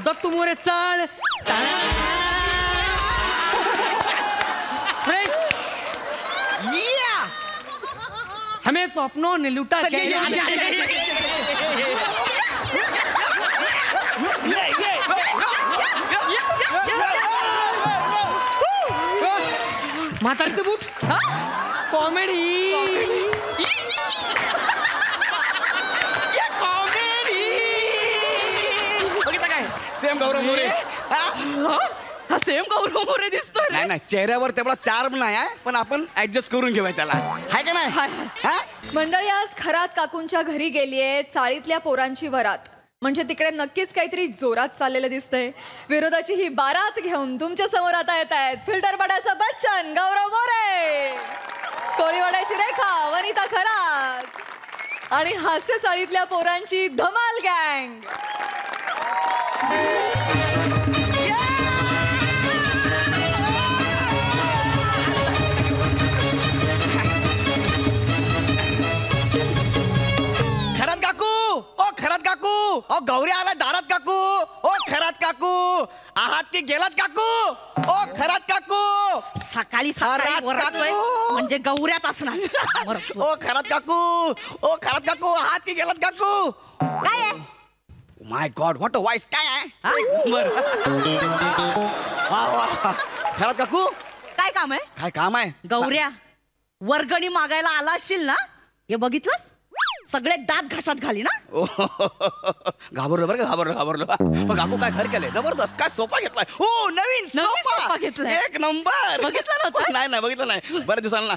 दत्तू मोरे चल हमें तो अपनों ने लूटा म्हातारीचं बूट कॉमेडी बघितलं काय सेम गौरव मोरे हा सेम गौरव मोरे दिसतोय. नाही नाही चेहऱ्यावर तेवढा चार्म नाही आहे पण आपण ऍडजस्ट करून घेऊया त्याला हाय का नाही. मंडळी आज खरात काकूंच्या घरी गेलीये चाळीतल्या पोरांची वरात. म्हणजे तिकडे नक्कीच काहीतरी जोरात चाललेलं दिसतंय. विरोधाची ही बारात घेऊन तुमच्या समोर आता येत आहेत फिल्टरपाड्याचा बच्चन गौरव मोरे, कोळीवाड्याची रेखा वनिता खरात आणि हास्य चाळीतल्या पोरांची धमाल गँग. ओ गौरी आला दारात काकू. ओ खरात काकू आहात की गेलात काकू. ओ खरात काकू सकाळी सकाळी म्हणजे गौऱ्याच असणार. ओ खरात काकू. ओ खरात काकू आहात की गेलात काकू. काय माय गॉड व्हॉट अ वॉइस. काय आहे खरात काकू काय काम आहे. काय काम आहे. गौऱ्या वर्गणी मागायला आला असशील ना हे बघितलंस सगळे दात घासात घाली ना. घाबरलो बरं घाबरलो. पण काकू काय घर केलंय जबरदस्त. काय सोफा घेतलाय. हो नवीन सोफा घेतलाय एक नंबर. बघितलं नव्हतं. नाही बघितलं नाही बऱ्याच दिवसांना.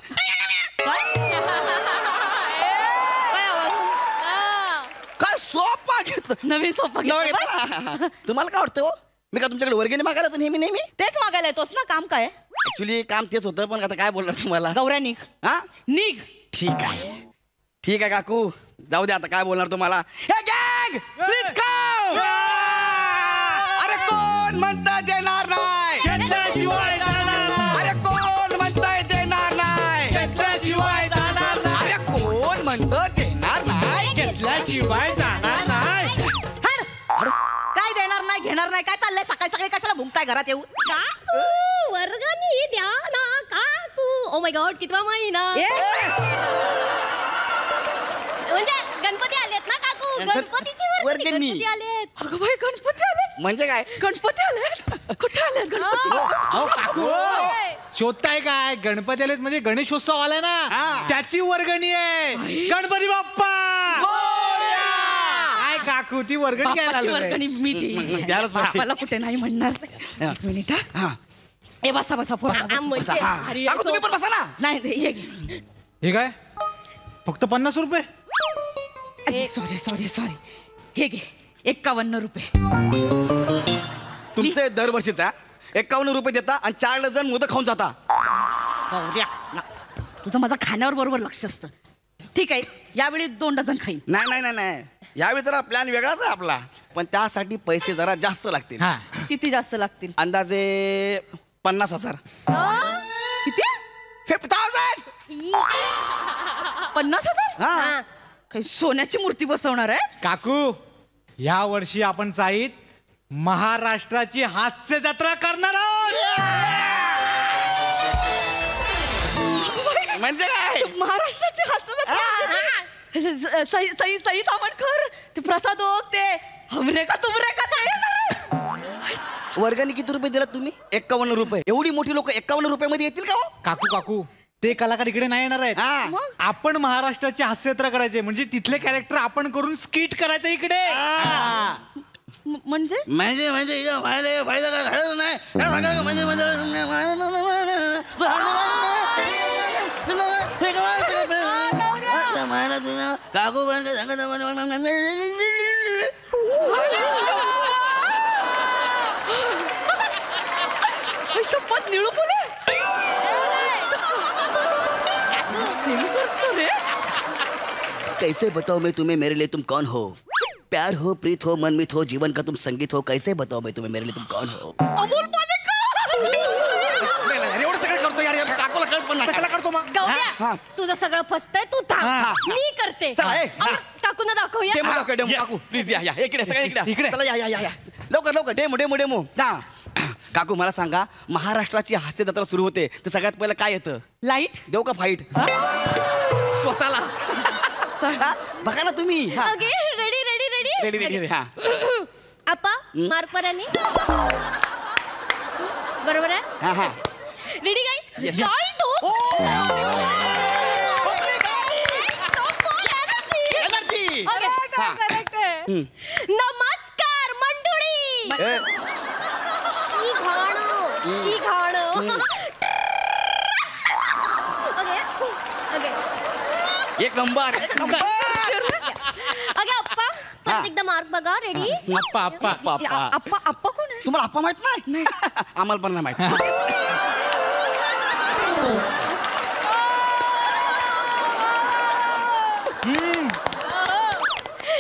काय सोफा घेतला नवीन सोफा घेतला. तुम्हाला काय वाटतं मी का तुमच्याकडे वर्गणी मागायला तर नेहमी तेच मागायला येतोस ना. काम काय ऍक्च्युली काम तेच होतं पण आता काय बोलणार तुम्हाला. गौऱ्या निघ. हा निघ. ठीक आहे काकू जाऊ दे आता काय बोलणार तुम्हाला. हे गँग प्लीज कम. अरे कोण म्हणतं देणार नाही. अरे कोण म्हणतंय देणार नाही. अरे कोण म्हणतं देणार नाही. घेतल्याशिवाय जाणार नाही. काय देणार नाही घेणार नाही. काय चाललंय सकाळी सकाळी कशाला भुंकताय घरात येऊन. काकू वर्गणी द्या ना काकू. ओ माय गॉड कितवा महिना. म्हणजे गणपती आलेत ना काकू. गणपतीची वर्गणी आलेत. अगं बाई गणपती आले. म्हणजे काय गणपती आले. कुठे आले गणपती. काकू शोधताय काय. गणपती आलेत म्हणजे गणेशोत्सव आलाय ना त्याची वर्गणी आहे. गणपती बाप्पा काय काकू ती वर्गणी काय वर्गणी मी मला कुठे नाही म्हणणार. एक मिनिट ए बसा बसा काकू तुम्ही पण बसा ना. नाही हे काय फक्त 50 रुपये. सॉरी हे घे 51 रुपये. तुमचे दरवर्षीचा 51 रुपये देता आणि 4 डझन मोदक खाऊन जाता. तुझं माझं खाण्यावर बरोबर लक्ष असतं. ठीक आहे यावेळी 2 डझन खाईन. नाही यावेळी जरा प्लॅन वेगळाच आहे आपला पण त्यासाठी पैसे जरा जास्त लागतील. किती जास्त लागतील. अंदाजे 50,000. किती 50,000. 50,000. काही सोन्याची मूर्ती बसवणार आहे. काकू या वर्षी आपण चाईत महाराष्ट्राची हास्य जत्रा करणार आहोत. म्हणजे काय महाराष्ट्राची हास्य जत्रा. सई तामणकर ते प्रसाद ओक ते हमरे का तुमरे का नाही. वर्गणी किती रुपये दिलात तुम्ही. 51 रुपये. एवढी मोठी लोक 51 रुपये मध्ये येतील का. काकू ते कलाकार इकडे नाही येणार आहेत. आपण महाराष्ट्राची हास्य जत्रा करायचे म्हणजे तिथले कॅरेक्टर आपण करून स्किट करायचं इकडे. म्हणजे म्हणजे काकू शपथ निळू बोले. कैसे बताओ मैं तुम्हें मेरे लिए तुम कौन हो. प्यार हो प्रीत हो मनमीत हो जीवन का तुम संगीत हो. कैसे बताओ मैं तुम्हें मेरे लिए तुम कौन हो. अमोल पालेकर. एवढं सगळं करतो यार काकूला कळत पण नाही. गौऱ्या तुझं सगळं फसतंय तू थांब. मी करते. काकूंना दाखवूया. डेमो दाखव, डेमो काकू प्लीज या इकडे सगळे इकडे चला या लवकर डेमो काकू मला सांगा, महाराष्ट्राची हास्य जत्रा सुरू होते तर सगळ्यात पहिलं काय येतं? लाईट. देऊ का फाईट स्वतःला? बघा ना तुम्ही. ओके रेडी रेडी हा. आप्पा मार्क पराने बरोबर आहे. हा रेडी गाईस. काय तो एनर्जी. करेक्ट आहे. नमस्कार मंडळी. शी घाणं. ओके एक नंबर ओके आप्पा परत एकदा मार्क बघा. रेडी. अप्पा अप्पा आप्पा कोण आहे? तुम्हाला आप्पा माहित नाही? आम्हाला पण नाही माहित.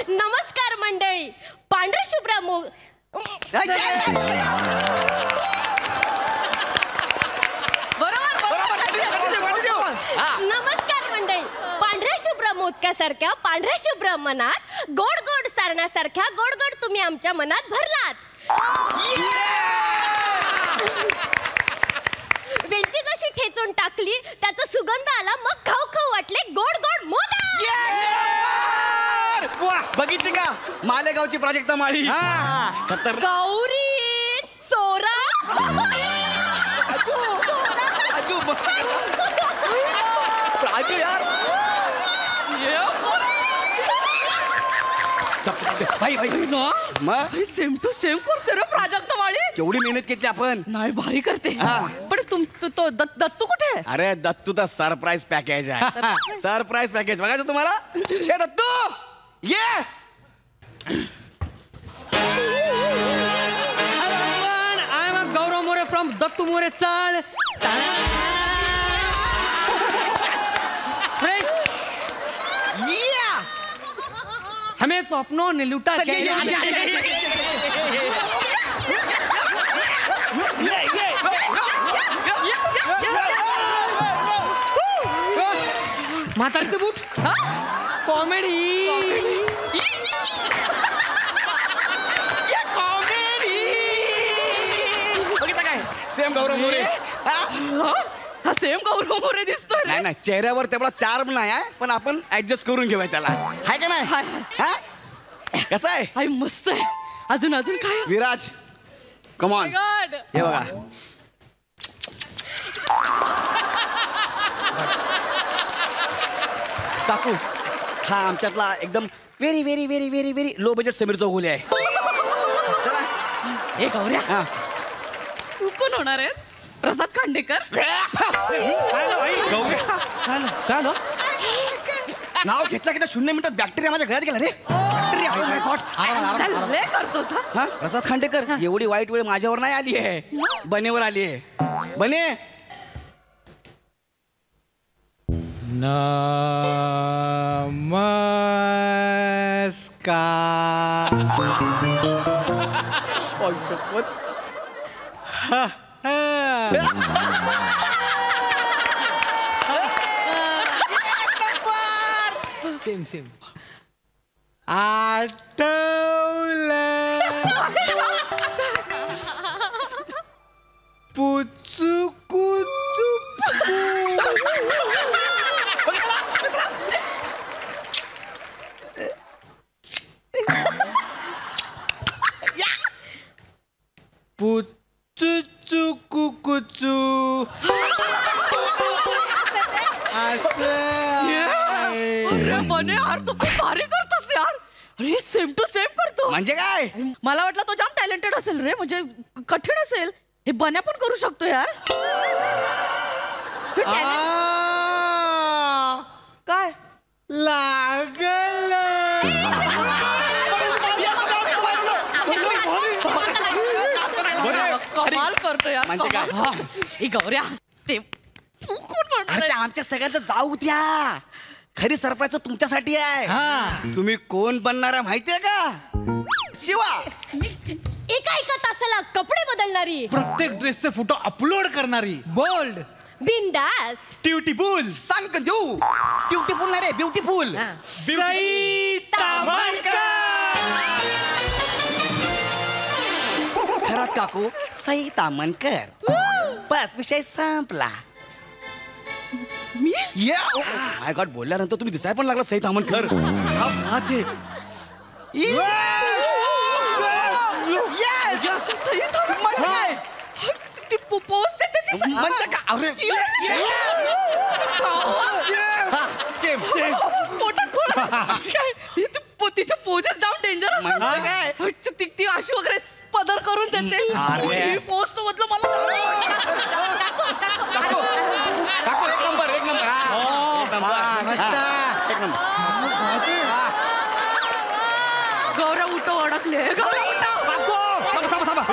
नमस्कार मंडळी. पांढरा शुभ्रा नमस्कार मंडळी. पांढऱ्या शुभ्र मोदकासारख्या पांढऱ्या शुभ्र मनात गोड गोड सारण्यासारख्या गोड गोड तुम्ही आमच्या मनात भरलात. वेलची जशी ठेचून टाकली त्याचा सुगंध आला, मग खाऊ खाऊ वाटले गोड गोड मोदक. बघितली का मालेगावची प्राजक्ता माळी? गौरी चोरा. राजू मस्त राजू यार. भाई मग सेम टू सेम करते रे प्राजक्ता माळी. केवढी मेहनत केली आपण. नाही भारी करते. हा. पण तुमचं तो दत्तू कुठे आहे? अरे दत्तू तर सरप्राईज पॅकेज आहे. सरप्राईज पॅकेज बघायचं तुम्हाला. हे दत्तू ये. I am Gaurav More from Dattu More chawl. हमें तो अपनों ने लूटा. म्हातारीचं बूट. कॉमेडी. बघितलं काय सेम गौरव मोरे. हा सेम गौरव मोरे दिसतोय. नाही चेहऱ्यावर तेवढा चार्म नाही आहे, पण आपण ऍडजस्ट करून घेऊया त्याला. हाय का नाही? हा कसं आहे? हाय मस्त आहे. अजून काय? विराज कमॉन हे बघा. काकू हा आमच्यातला एकदम very very very very very low budget Sameer Chougule आहे. ए गौऱ्या हा. तू कोण होणार आहेस? प्रसाद खांडेकर. नाव घेतलं की 0 मिनिटात बॅक्टेरिया माझ्या गळ्यात गेला रे. लय करतोस हा? हा प्रसाद खांडेकर. एवढी वाईट वेळ माझ्यावर नाही आली आहे, बनेवर आली आहे. बने नमस्कार. सेम आठवलं पुचू कुचू. पुचू कुकुचू. अरे बने यार तू खूप भारी करतोस यार. अरे सेम टू सेम करतो. म्हणजे काय? मला वाटलं तो जाम टॅलेंटेड असेल रे, म्हणजे कठीण असेल. हे बन्या पण करू शकतो यार. काय लागल. कमाल करतो यार. म्हणजे काय? कमाल. ए गौऱ्या ते तू कोण म्हणणार अरे आहे? आमच्या सगळ्यांचं जाऊ द्या. खरी सरप्राईज तुमच्यासाठी आहे. तुम्ही कोण बनणार आहे माहितीये का? शिवा. एका तासाला कपडे बदलणारी, प्रत्येक ड्रेसचे फोटो अपलोड करणारी, बोल्ड. ब्युटीफुल, सांग देऊ. ब्युटिफुल नाही रे, ब्युटिफुल. सईता. काकू सई तामणकर. बस विषय संपला. मी माय गॉड, बोलल्यानंतर तुम्ही दिसाय पण लागला सई तामणकर. सई तामणकर ती पोस्ट देते ती म्हणता का? अरे सेम सेम पोटात खोल तिचे पोजेस जाऊन डेंजर म्हणजे काय? असतात. ती अशी वगैरे पदर करून देते. अरे. पोस्ट म्हटलं मला काकू काकू एक नंबर एक नंबर. एक नंबर. गौरव उठो, अडकले. गौरव उठो. थांबा थांबा थांबा.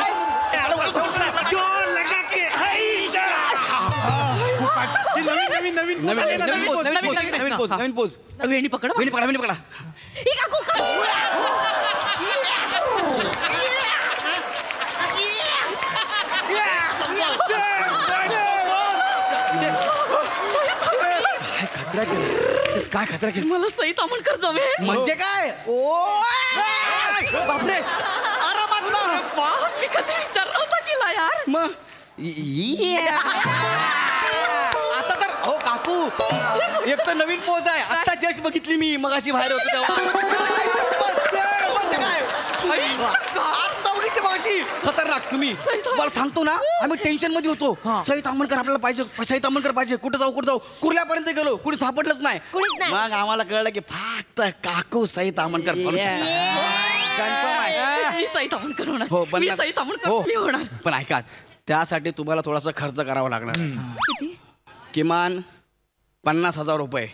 नवीन नवीन नवीन नवीन पोज. वेणी पकड. वेणी पकडा वेणी पकडा. ही काकू काय खतरा केलं? मला सई तामणकर जमेल. म्हणजे काय? बापरे, आरामात ना. मी कधी विचार नव्हता केला यार. मग आता तर हो काकू, एक तर नवीन पोज आहे. आता जस्ट बघितली मी मगाशी बाहेर होतो तेव्हा. आता बघितली मगाशी. खतरनाक. तुम्ही मला सांगतो ना, आम्ही टेन्शन मध्ये होतो. सई तामणकर आपल्याला पाहिजे, सई तामणकर पाहिजे. कुठं जाऊ कुर्ल्यापर्यंत गेलो, कुणी सापडलंच नाही. कुणीच नाही. मग आम्हाला कळलं की फक्त काकू सई तामणकर कन्फर्म आहे. मी सई तामणकर होणार. हो पण मी सई तामणकर मी होणार. पण ऐका, त्यासाठी तुम्हाला थोडासा खर्च करावा लागणार. किती? किमान 50,000 रुपये.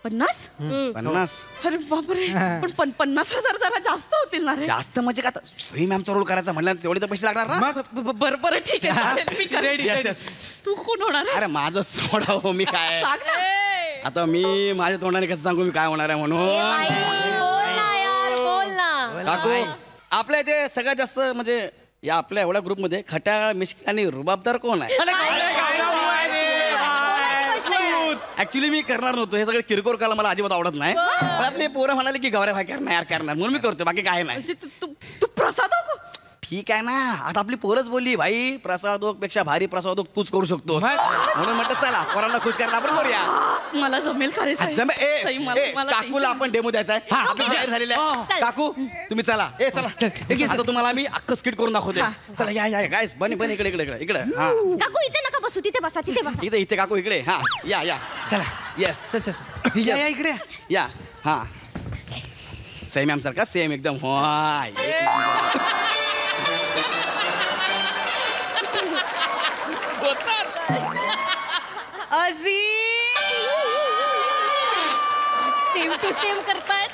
50? 50? अरे बापरे. पण 50,000 जरा जास्त होतील ना रे. जास्त म्हणजे का? सई मॅमचा रोल करायचा म्हणलं तेवढे तर पैसे लागणार ना. बरं बरं ठीक आहे चालेल, मी करेन. Yes, yes. तू कोण होणार आहेस? अरे माझं सोडा हो, मी काय सांग ना. आता मी माझ्या तोंडाने कसं सांगू मी काय होणार आहे ए म्हणून. बाई, बोल ना यार, बोल ना. काकू, आपल्या इथे सगळ्यात जास्त म्हणजे या आपल्या एवढ्या ग्रुपमध्ये खट्याळ, मिश्किल आणि रुबाबदार कोण आहे? ऍक्च्युली मी करणार नव्हतो हे सगळं किरकोळ करायला मला अजिबात आवडत नाही. पण आपले पोरं म्हणाले की गौऱ्या भाई करणार यार करणार म्हणून मी करतो, बाकी काय नाही. म्हणजे तू प्रसाद हो? ठीक आहे ना, आता आपली पोरच बोलली भाई प्रसादोक पेक्षा भारी प्रसादोक तूच करू शकतोस म्हणून म्हटलं चला पोरांना खुश करायला आपण करूया. मला जमेल का रे सई? सई, मला काकूला आपण डेमो द्यायचा आहे. आपली जाहीर झालेली आहे. काकू तुम्ही चला. चला आता तुम्हाला मी अख्खं स्किट करून दाखवते. चला या या गायस बन इकडे इकडे इकडे इकडे. हा काकू इथे नका बसू, तिथे बसा, तिथे बसा. इथे इथे काकू इकडे. हा या या चला. येस या इकडे या. हा सई मॅम सारखा सेम एकदम. होय सेम टू सेम करतायत.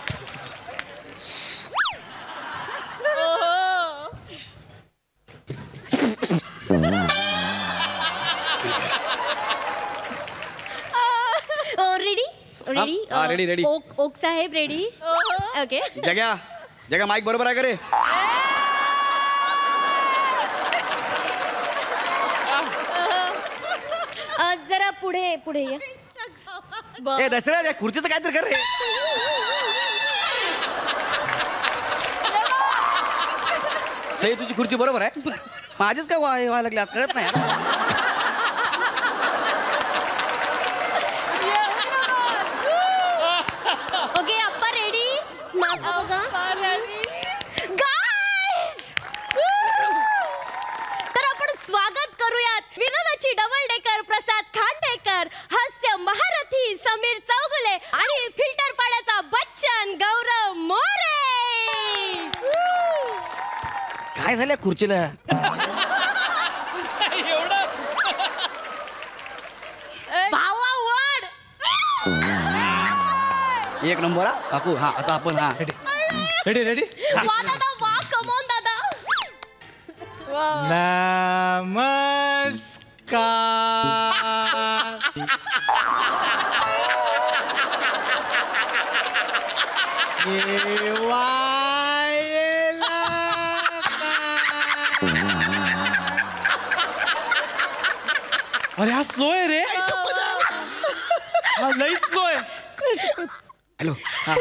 रेडी रेडी हा, ready, ready. ओक साहेब रेडी. ओके. जग्या जग्या माईक बरोबर आहे का रे? जरा पुढे पुढे या. ए दसऱ्या खुर्चीचं काहीतरी कर रे. सई तुझी खुर्ची बरोबर आहे. माझीच काय व्हायला लागली आज कळत नाही यार. ओके अप्पा रेडी. मागं बघा. Guys! तर आपण स्वागत करूयात विनोदाची डबल डेकर प्रसाद खांडेकर, हास्य महारथी समीर चौगुले आणि फिल्टर पाड्याचा बच्चन गौरव मोरे. काय झालं खुर्चीला? एक नंबर हा काकू. हा आता आपण हा रेडी रेडी. वा दादा वा, कमॉन दादा. नमस्कार. अरे हा स्लो आहे रे. हा लई स्लो आहे. हॅलो. हा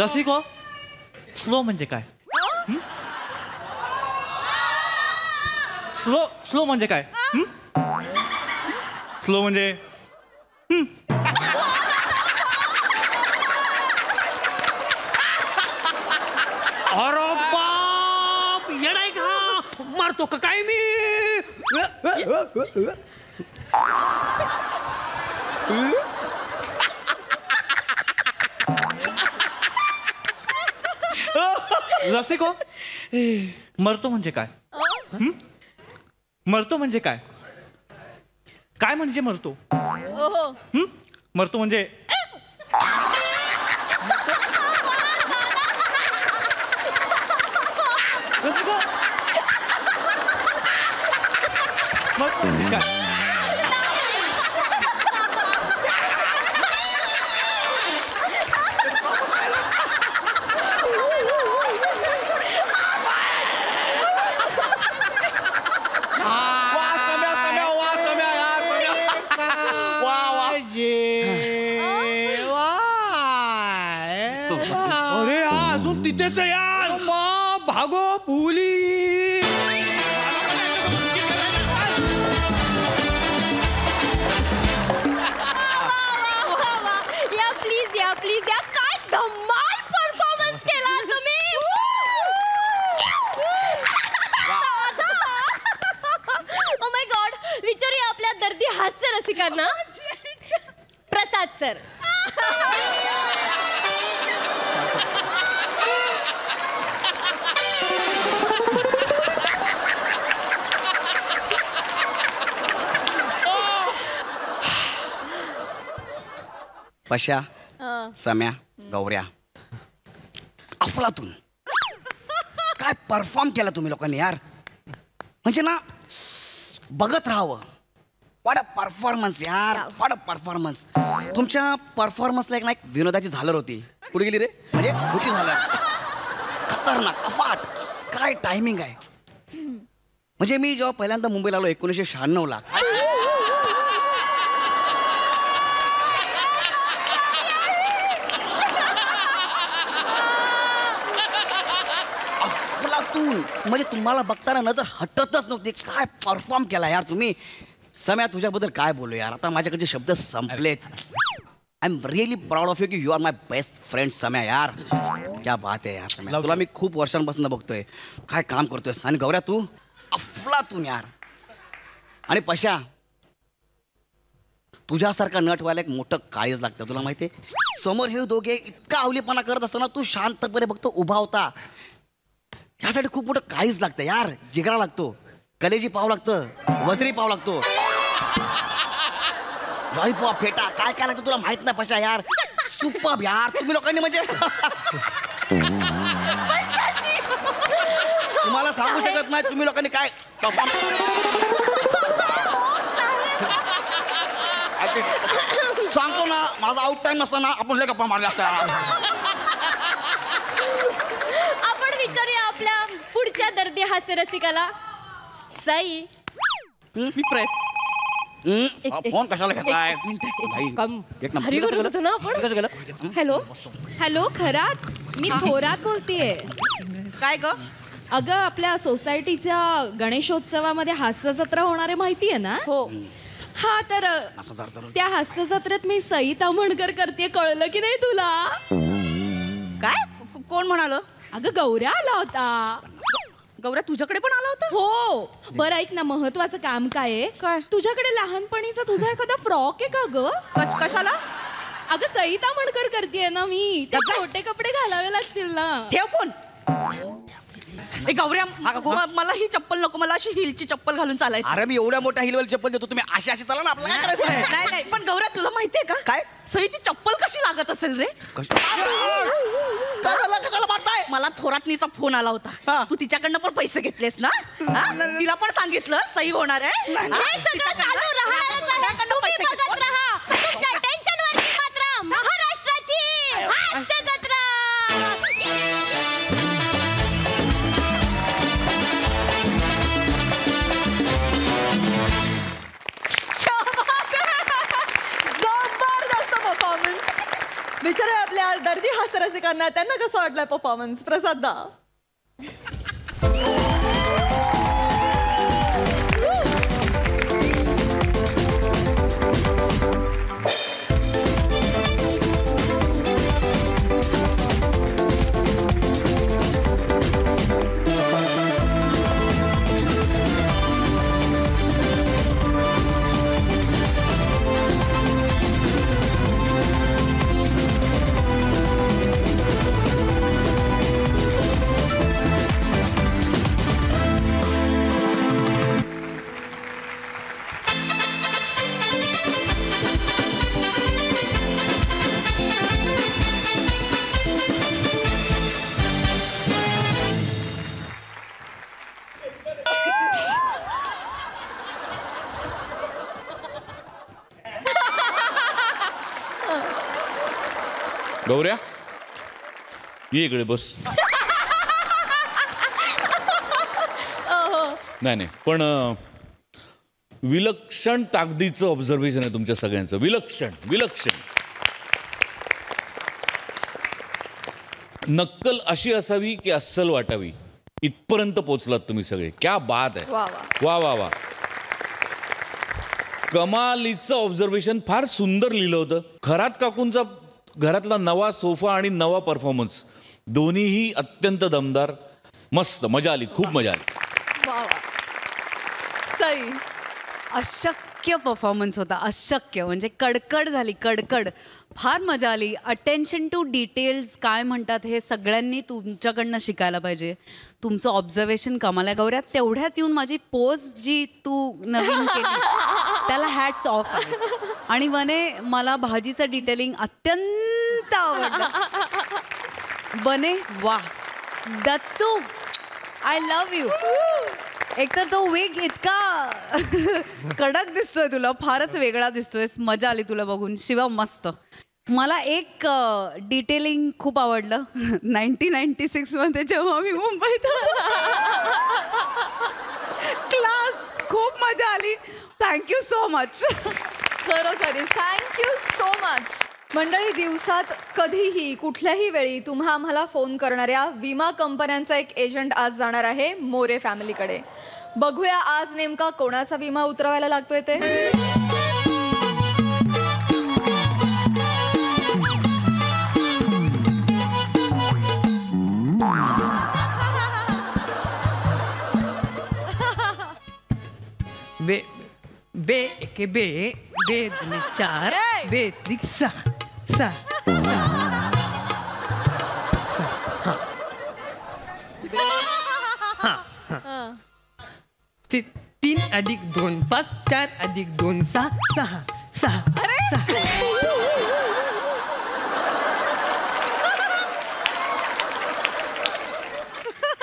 रसिको स्लो म्हणजे काय? स्लो म्हणजे काय? स्लो म्हणजे अरे बाप येडाय का मारतो का काय मी रसिको मरतो म्हणजे काय? मरतो म्हणजे काय? काय म्हणजे मरतो? मरतो म्हणजे रसिको मरतो म्हणजे काय? अरे अजून तिथेच आहे यार भागो पुली या प्लीज या काय धमाल परफॉर्मन्स केला तुम्ही ओ माय गॉड विचारूया आपल्या दर्दी हास्य रसिकांना प्रसाद सर पशा सम्या गौऱ्या अफलातून काय परफॉर्म केला तुम्ही लोकांनी यार म्हणजे ना बघत राहावं व्हॉट अ परफॉर्मन्स यार व्हॉट अ परफॉर्मन्स तुमच्या परफॉर्मन्सला एक ना एक विनोदाची झालर होती कुठे गेली रे म्हणजे कुठे झालर खतरनाक अफाट काय टायमिंग आहे म्हणजे मी जेव्हा पहिल्यांदा मुंबईला आलो 1996ला म्हणजे तुम्हाला बघताना नजर हटतच नव्हती काय परफॉर्म केला यार तुम्ही सम्या तुझ्याबद्दल काय बोलू यार आता माझ्याकडचे शब्द संपलेत I am really proud of you की you are my best friend Samya यार क्या बात आहे यार सम्या तुला मी खूप वर्षांपासून बघतोय काय काम करतोयस आणि गौऱ्या तू अफलातून यार आणि पशा तुझ्यासारखा नट व्हायला एक मोठं काळीज लागतं तुला माहिती आहे समोर हे दोघे इतका अवलीपणा करत असताना तू शांतपणे फक्त उभा होता ह्यासाठी खूप मोठं काळीज लागतं यार जिगरा लागतो कलेजी पाव लागतं वजरी पाव लागतो लॉलीपॉप फेटा काय काय लागतं तुला माहित नाही पशा यार सुपर्ब यार तुम्ही लोकांनी म्हणजे तुम्हाला सांगू शकत नाही तुम्ही लोकांनी काय सांगतो ना माझा आउट टाइम नसताना आपण लय गप्पा मारल्या असत्या आपण विचारूया आपल्या पुढच्या दर्दी हास्य रसिकाला सई मी फोन कशाला घेताय एक नंबर हॅलो हॅलो खरात मी थोरात बोलतेय काय ग अगं आपल्या सोसायटीच्या गणेशोत्सवामध्ये हास्य जत्रा होणार आहे माहितीये ना हो हा तर त्या हास्य जत्रेत मी सई तामणकर करते कळलं की नाही तुला काय कोण म्हणाल अगं गौऱ्या आला होता गौऱ्या तुझ्याकडे पण आला होता हो बरं ऐक ना महत्वाचं काम काय आहे काय? तुझ्याकडे लहानपणीचा तुझा एखादा फ्रॉक आहे का ग कशाला अगं सई तामणकर करतेय ना मी त्या छोटे कपडे घालावे लागतील ना ठेव फोन ए गौऱ्या मला ही चप्पल नको मला अशी हिलची चप्पल घालून चालायची अरे मी एवढ्या मोठ्या हिलवेल चप्पल देतो तुम्ही अशी अशी चला ना आपल्याला काय करायचं आहे? नाही नाही पण गौऱ्या तुला माहितीये का काय? सईची चप्पल कशी लागत असेल रे कशाला मारताय मला थोरातनीचा फोन आला होता तू तिच्याकडनं पण पैसे घेतलेस ना तिला पण सांगितलं सई होणार आहे हे सगळं चालू राहणारच आहे. तुम्ही बघत राहा तुमच्या टेन्शनवरती मात्र महाराष्ट्राची हास्य जत्रा जबरदस्त परफॉर्मन्स विचारूया आपल्या दर्दी हास्य रसिकाला प्रेक्षकांना त्यांना कसं वाटलं परफॉर्मन्स? प्रसाद दा. गौऱ्या ये इकडे बस. नाही पण विलक्षण ताकदीचं ऑब्झर्वेशन आहे तुमच्या सगळ्यांचं. विलक्षण विलक्षण. नक्कल अशी असावी की अस्सल वाटावी इथपर्यंत पोचलात तुम्ही सगळे. क्या बात आहे. वा वा वा. कमालीचं ऑब्झर्वेशन. फार सुंदर लिहिलं होतं. खरात काकूंचा घरातला नवा सोफा आणि नवा परफॉर्मन्स दोन्हीही अत्यंत दमदार. मस्त मजा आली. खूप मजा आली. सई अशक्य परफॉर्मन्स होता. अशक्य म्हणजे कडकड झाली. कडकड. फार मजा आली. अटेन्शन टू डिटेल्स काय म्हणतात हे सगळ्यांनी तुमच्याकडनं शिकायला पाहिजे. तुमचं ऑब्झर्वेशन कमाल आहे गौऱ्या. तेवढ्यात येऊन माझी पोज जी तू नवीन केली त्याला हॅट्स ऑफ आहे. आणि बने मला भाजीचं डिटेलिंग अत्यंत आवडलं. बने वा. Dattu I love you. एकतर तो वेग इतका कडक दिसतोय तुला. फारच वेगळा दिसतोय. मजा आली तुला बघून. शिवा मस्त. मला एक डिटेलिंग खूप आवडलं. 1996 मध्ये जेव्हा मी मुंबईत क्लास. खूप मजा आली. Thank you so much. खरोखरीच थँक्यू सो मच. मंडळी, दिवसात कधीही कुठल्याही वेळी तुम्हा आम्हाला फोन करणाऱ्या विमा कंपन्यांचा एक एजंट आज जाणार आहे मोरे फॅमिलीकडे. बघूया आज नेमका कोणाचा विमा उतरवायला लागतोय ते. बे बे एके बे बे दुने चार बे त्रिक सहा. तीन अधिक 2 5 4 अधिक 2 6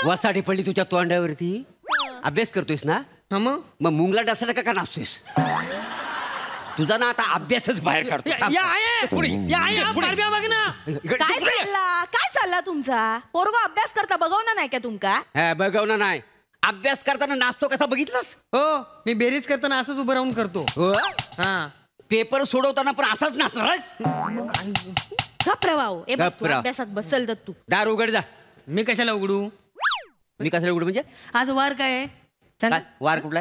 वासाठी पडली तुझ्या तोंडावरती. अभ्यास करतोयस ना? मग मुंगला डासला का नाचतोयस? तुझा ना आता अभ्यासच बाहेर काढतो. काय चालला तुमचा? पोरगो अभ्यास करता बघवणार नाही का तुमका? बघवणार नाही. अभ्यास करताना नाचतो कसा बघितलास? हो, मी बेरीज करताना असंच उभं राहून करतो. पेपर सोडवताना पण असाच नाचणारच. अभ्यासात बसल तू. दार उघड जा. मी कशाला उघडू? मी कशाला उघडू म्हणजे? आज वार काय आहे? वार कुठला?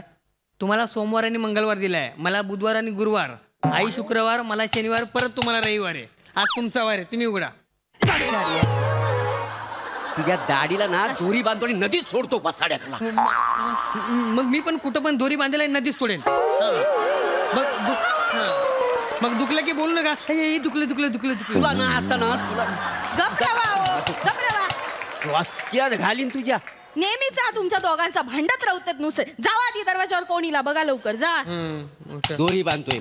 तुम्हाला सोमवार आणि मंगळवार दिलाय. मला बुधवार आणि गुरुवार. आई शुक्रवार, मला शनिवार, परत तुम्हाला रविवार आहे. आज तुमचा वार आहे. तुम्ही उघडा. तुझ्या दाढीला ना दोरी बांधतो आणि नदीत सोडतो पासाड्यातला. मग मी पण कुठं पण दोरी बांधायला नदीत सोडेन. मग दुखलं की बोलू नका. तुला ना आता ना वासक्यात घालीन तुझ्या. नेहमीचा तुमच्या दोघांचा भांडत राहतात नुसते. जावा ती दरवाजावर कोणीला बघा लवकर जा. दोरी बांधतोय.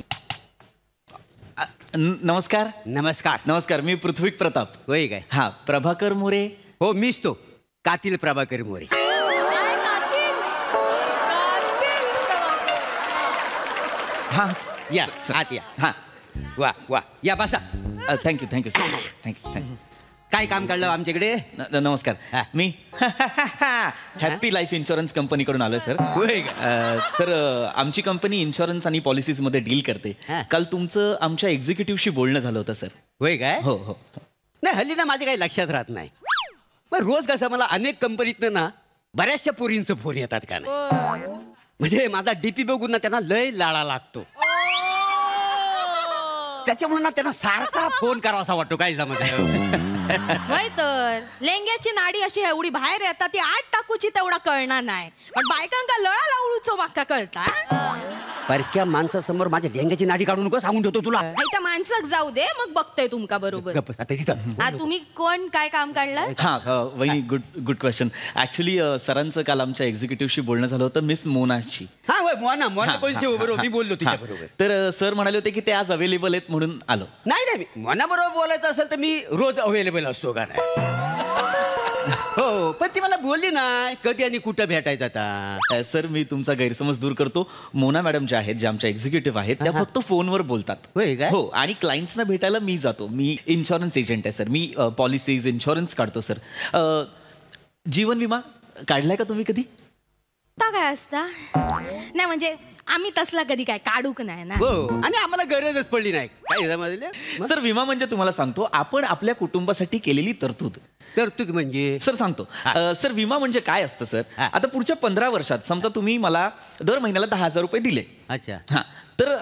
नमस्कार. नमस्कार. नमस्कार. मी पृथ्वी प्रताप. होय काय? हा, प्रभाकर मोरे. हो, मीच तो कातील प्रभाकर मोरे. हा या आत या. हा. वा वा या बसा. Thank you thank you sir. थँक्यू. काय काम काढलं आमच्याकडे? नमस्कार. मी हॅपी लाईफ इन्शुरन्स कंपनीकडून आलोय सर. होय सर, आमची कंपनी इन्शुरन्स आणि पॉलिसीजमध्ये डील करते. काल तुमचं आमच्या एक्झिक्युटिव्हशी बोलणं झालं होतं सर. होय काय? हो हो. नाही हल्ली ना माझ्या काही लक्षात राहत नाही. पण रोज कसं मला अनेक कंपनीतनं ना बऱ्याचशा पोरींचं फोन येतात का नाही. म्हणजे माझा डीपी बघून ना त्यांना लय लाळा लागतो. त्याच्यामुळे ना त्यांना सारखा फोन करावा असा वाटतो काय जमत. होय तर लेंग्याची नाडी अशी एवढी बाहेर येतात ती आत टाकूची तेवढा कळणार नाही पण बायकांका लळा लावळूचो माका कळता. परक्या माणसासमोर माझ्या डेंग्याची नाडी काढू नको सांगून ठेवतो तुला. त्या माणसाक जाऊ दे मग बघतोय तुमका बरोबर. गप्प, आता तिथं. तुम्ही कोण काय काम काढलं? हां वहिनी गुड क्वेश्चन. ऍक्च्युली सरांचं काल आमच्या एक्झिक्युटिव्हशी बोलणं झालं होतं मिस मोनाची. हा होय मोना बरोबर मी बोललो तिच्या बरोबर. तर सर म्हणाले होते की ते आज अवेलेबल आहेत म्हणून आलो. नाही मोना बरोबर बोलायचं असेल तर मी रोज अवेलेबल असतो का नाही. हो पण ती मला बोलली नाही कधी आणि कुठं भेटायचं आता. सर मी तुमचा गैरसमज दूर करतो. मोना मॅडम ज्या आहेत ज्या आमच्या एक्झिक्युटिव्ह आहेत त्या फक्त फोनवर बोलतात. होय काय? हो आणि क्लायंट्सना भेटायला मी जातो. मी इन्शुरन्स एजंट आहे सर. मी पॉलिसीज इन्शुरन्स काढतो सर. जीवन विमा काढलाय का तुम्ही कधी? ता काय असता नाही म्हणजे आम्ही तसला कधी काय काढूक नाही ना. हो आणि आम्हाला गरजच पडली नाही काय. सर विमा म्हणजे तुम्हाला सांगतो आपण आपल्या कुटुंबासाठी केलेली तरतूद. तरतूद म्हणजे सर सांगतो. सर विमा म्हणजे काय असतं सर. आता पुढच्या 15 वर्षात समजा तुम्ही मला दर महिन्याला 10,000 रुपये दिले. अच्छा. हा तर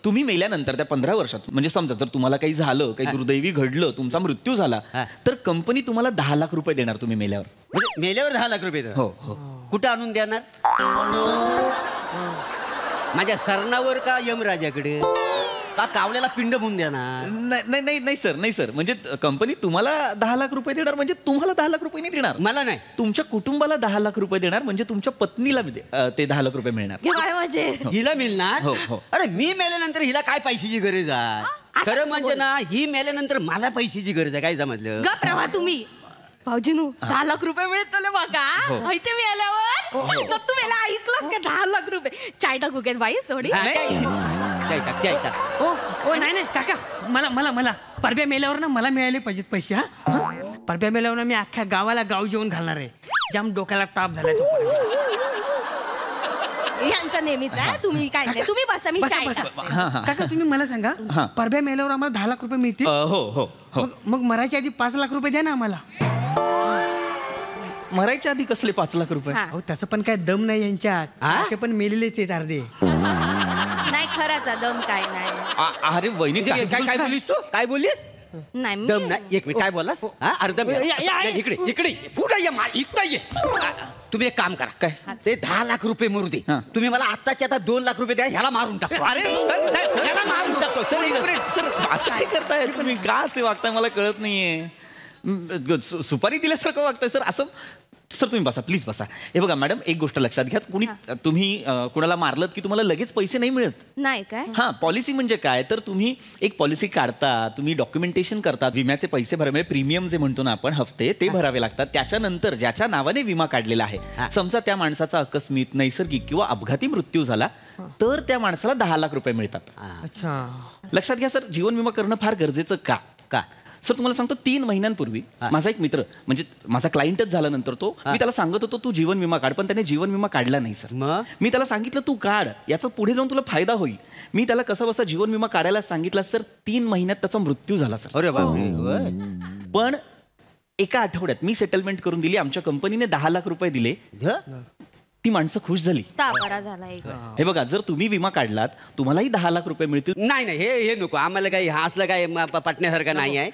तुम्ही मेल्यानंतर त्या 15 वर्षात म्हणजे समजा जर तुम्हाला काही झालं काही दुर्दैवी घडलं तुमचा मृत्यू झाला तर कंपनी तुम्हाला 10 लाख रुपये देणार तुम्ही मेल्यावर. म्हणजे मेल्यावर 10 लाख रुपये. हो हो. कुठं आणून देणार? माझ्या सरणावर का यमराजाकडे का कावल्याला पिंड म्हणून देणार? नाही सर म्हणजे कंपनी तुम्हाला 10 लाख रुपये देणार म्हणजे तुम्हाला 10 लाख रुपये नाही देणार. मला नाही तुमच्या कुटुंबाला 10 लाख रुपये देणार म्हणजे तुमच्या पत्नीला ते 10 लाख रुपये मिळणार. काय म्हणजे हिला मिळणार? हो हो. अरे मी मेल्यानंतर हिला काय पैशाची गरज आहे? खरं म्हणजे ना ही मेल्यानंतर मला पैशाची गरज आहे. काय समजलं? ग प्रभा तुम्ही भाऊजीनू 10 लाख रुपये मिळतले बघा माहिती मी आल्यावर. तर तुम्ही ऐकलंच का 10 लाख रुपये? चाय टाकू काय बाईस थोडी? हो नाही काका मला परब्या मेल्यावर ना मला मिळाले पाहिजेत पैसे. हा परब्या मेल्यावर ना मी अख्ख्या गावाला गाव जेवण घालणार आहे. जाम डोक्याला ताप झालाय तो परब्या. यांचा नेहमीच आहे. तुम्ही काय नाही तुम्ही बसा मी चाय टाकते. काका तुम्ही मला सांगा परब्या मेल्यावर आम्हाला 10 लाख रुपये मिळतील. हो हो. मग मरायच्या आधी 5 लाख रुपये द्या ना आम्हाला. मरायच्या आधी कसले 5 लाख रुपये? हो तसं पण काय दम नाही यांच्यात. असे पण मेलेलेच आहेत अर्धे. नाही खराचा दम काय नाही. अरे वहिनी काय बोलीस तू? काय बोलीस? नाही दम नाही. एक मिनिट काय बोललास? अर्ध इकडे इकडे पुढे ये इथं ये. तुम्ही एक काम करा काय ते 10 लाख रुपये मरू दे. तुम्ही मला आत्ताच्या आता 2 लाख रुपये द्या. ह्याला मारून टाकतो. ह्याला मारून टाकतो. सर असं काय करताय तुम्ही? का असे वागताय मला कळत नाहीये. सुपारी दिल्यासारखं वागताय सर. असं सर तुम्ही बसा प्लीज बसा. हे बघा मॅडम एक गोष्ट लक्षात घ्या. तुम्ही कुणाला मारलत की तुम्हाला लगेच पैसे नाही मिळत. नाही काय? हा पॉलिसी म्हणजे काय तर तुम्ही एक पॉलिसी काढता तुम्ही डॉक्युमेंटेशन करतात विम्याचे पैसे भरावे प्रीमियम जे म्हणतो ना आपण हफ्ते ते भरावे लागतात. त्याच्यानंतर ज्याच्या नावाने विमा काढलेला आहे समजा त्या माणसाचा आकस्मिक नैसर्गिक किंवा अपघाती मृत्यू झाला तर त्या माणसाला 10 लाख रुपये मिळतात. अच्छा लक्षात घ्या सर जीवन विमा करणं फार गरजेचं का सर तुम्हाला सांगतो 3 महिन्यांपूर्वी माझा एक मित्र म्हणजे माझा क्लायंटच झाल्यानंतर मी त्याला सांगत होतो तू जीवन विमा काढ पण त्याने जीवन विमा काढला नाही सर. मी त्याला सांगितलं तू काढ याचा पुढे जाऊन तुला फायदा होईल. मी त्याला कसा बसा जीवन विमा काढायला सांगितला सर 3 महिन्यात त्याचा मृत्यू झाला सर. अरे पण एका आठवड्यात मी सेटलमेंट करून दिली. आमच्या कंपनीने 10 लाख रुपये दिले. ती माणसं खुश झाली. बरा झाला. हे बघा जर तुम्ही विमा काढलात तुम्हालाही 10 लाख रुपये मिळतील. नाही हे नको आम्हाला काही हा असलं काय पटण्यासारखं नाही आहे.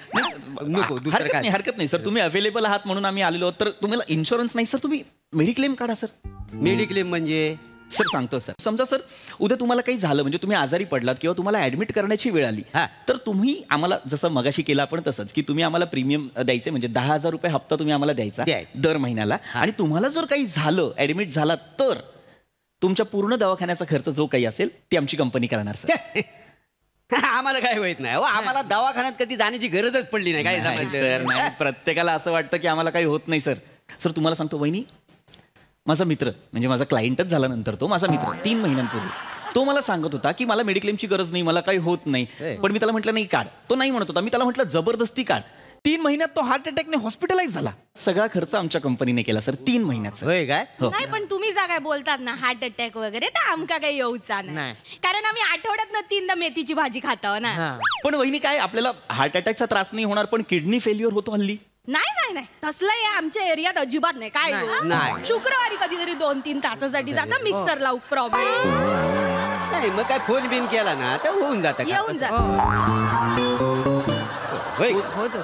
नको हरकत नाही सर. तुम्ही अवेलेबल आहात म्हणून आम्ही आलेलो तर तुम्हाला इन्शुरन्स नाही सर तुम्ही मेडिक्लेम काढा सर. मेडिक्लेम म्हणजे सर सांगतो सर समजा सर उद्या तुम्हाला काही झालं म्हणजे तुम्ही आजारी पडलात किंवा तुम्हाला ऍडमिट करण्याची वेळ आली तर तुम्ही आम्हाला जसं मगाशी केलं आपण तसंच की तुम्ही आम्हाला प्रीमियम द्यायचे म्हणजे 10,000 रुपये हप्ता तुम्ही आम्हाला द्यायचा दर महिन्याला. आणि तुम्हाला जर काही झालं ऍडमिट झाला तर तुमच्या पूर्ण दवाखान्याचा खर्च जो काही असेल ते आमची कंपनी करणार सर. आम्हाला काय होत नाही. आम्हाला दवाखान्यात कधी जाण्याची गरजच पडली नाही. काय सर नाही प्रत्येकाला असं वाटतं की आम्हाला काही होत नाही सर. सर तुम्हाला सांगतो वहिनी माझा मित्र म्हणजे माझा क्लायंटच झाल्यानंतर तो माझा मित्र 3 महिन्यांपूर्वी तो मला सांगत होता की मला मेडिक्लेमची गरज नाही मला काही होत नाही. पण मी त्याला म्हटलं नाही काढ. तो नाही म्हणत होता. मी त्याला म्हटलं जबरदस्ती काढ. 3 महिन्यात तो हार्ट अटॅकने हॉस्पिटलाइज झाला. सगळा खर्च आमच्या कंपनीने केला सर 3 महिन्याचा. होय काय? नाही पण तुम्ही जा काय बोलतात ना हार्ट अटॅक वगैरे तर आमका काही येऊचा नाही, कारण आम्ही आठवड्यात 3दा मेथीची भाजी खातो ना. पण वहिनी काय आपल्याला हार्ट अटॅकचा त्रास नाही होणार, पण किडनी फेल्युअर होतो हल्ली. नाही नाही नाही तसलं या आमच्या एरियात अजिबात नाही. काय नाही. शुक्रवारी कधीतरी 2-3 तासासाठी जाता मिक्सर लावू प्रॉब्लेम नाही. मग काय फोन बिन केला ना तर होऊन जातं. येऊन जा.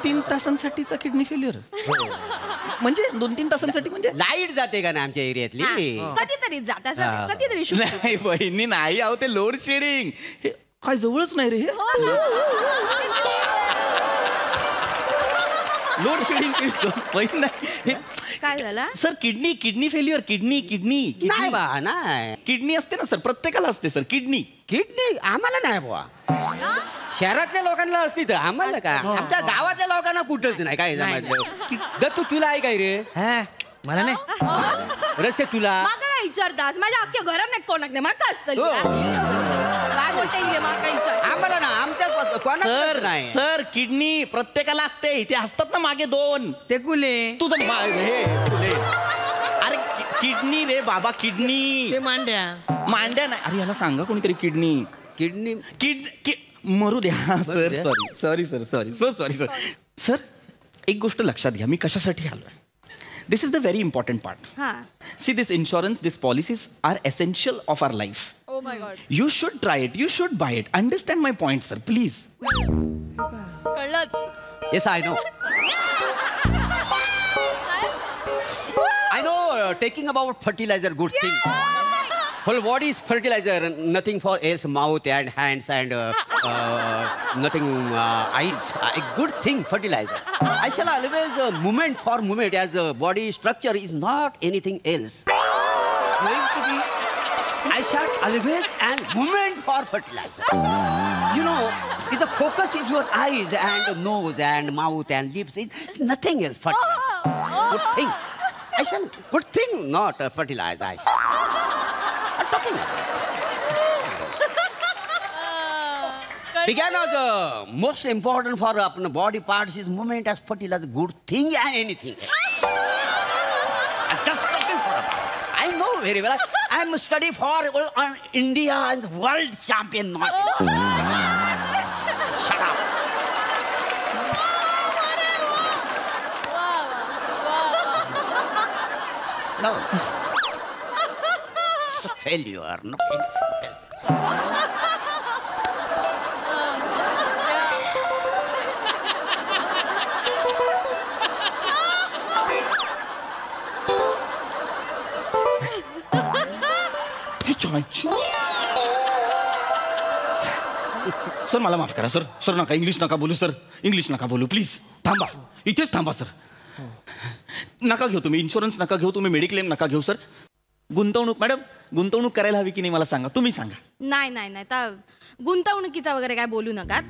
3 तासांसाठीचा किडनी फेल्युअर म्हणजे 2-3 तासांसाठी म्हणजे लाईट जाते का ना आमच्या एरियातली. कधीतरी जाता कधीतरी नाही बहिणी नाही. अहो ते लोड शेडिंग हे काय जवळच नाही रे हे. लोड शेडिंग बहीण नाही. काय झालं सर किडनी फेल्युअर किडनी नाही बा नाही. किडनी असते ना सर, प्रत्येकाला असते सर किडनी. आम्हाला नाही बुवा. शहरातल्या लोकांना असती तर आम्हाला काय. आमच्या गावातल्या लोकांना कुठंच नाही. काय जमायचं दत्तू तुला आहे काय रे? मला नाही. रस्ते तुला माका काय विचारतास? माझ्या अख्ख्या घरात नाही कोणाक नाही माका असतं. आम्हाला ना आमच्या कोणाला नाही. सर किडनी प्रत्येकाला असते. इथे असतात ना मागे 2 ते कुले तुझं अरे किडनी रे बाबा किडनी. ते मांड्या नाही. अरे याला सांगा कोणीतरी किडनी मरू द्या सर. Sorry sir. सर एक गोष्ट लक्षात घ्या मी कशासाठी आलोय. This is the very important part. See, this insurance, these policies are essential of our life. Oh my God. You should try it. You should buy it. Understand my point, sir. Please. कळलं. Yes, I know. I know. Taking about fertilizer, good thing. Whole body is fertilizer. Nothing for else, mouth and hands and nothing eyes. A good thing, fertilizer. I shall always movement for movement as body structure is not anything else. Going to be, I shall always and movement for fertilizer. You know, is the focus is your eyes and nose and mouth and lips. It's nothing else. Fertilizer. Good thing. I shall good thing, not fertilizer. I shall. I'm talking. Began as most important for body parts is movement as fertilizer, good thing and anything. I'm just talking for I know very well. I'm study for India and world champion. Shut up. No. Failure, no. Sir मला माफ करा sir नका English नका बोलू sir. English नका बोलू please. थांबा इथेच थांबा सर. नका घेऊ तुम्ही इन्शुरन्स नका घेऊ तुम्ही मेडिक्लेम नका घेऊ सर. गुंतवणूक करायला हवी की नाही मला सांगा. तुम्ही सांगा. नाही गुंतवणुकीचा वगैरे काय बोलू नका.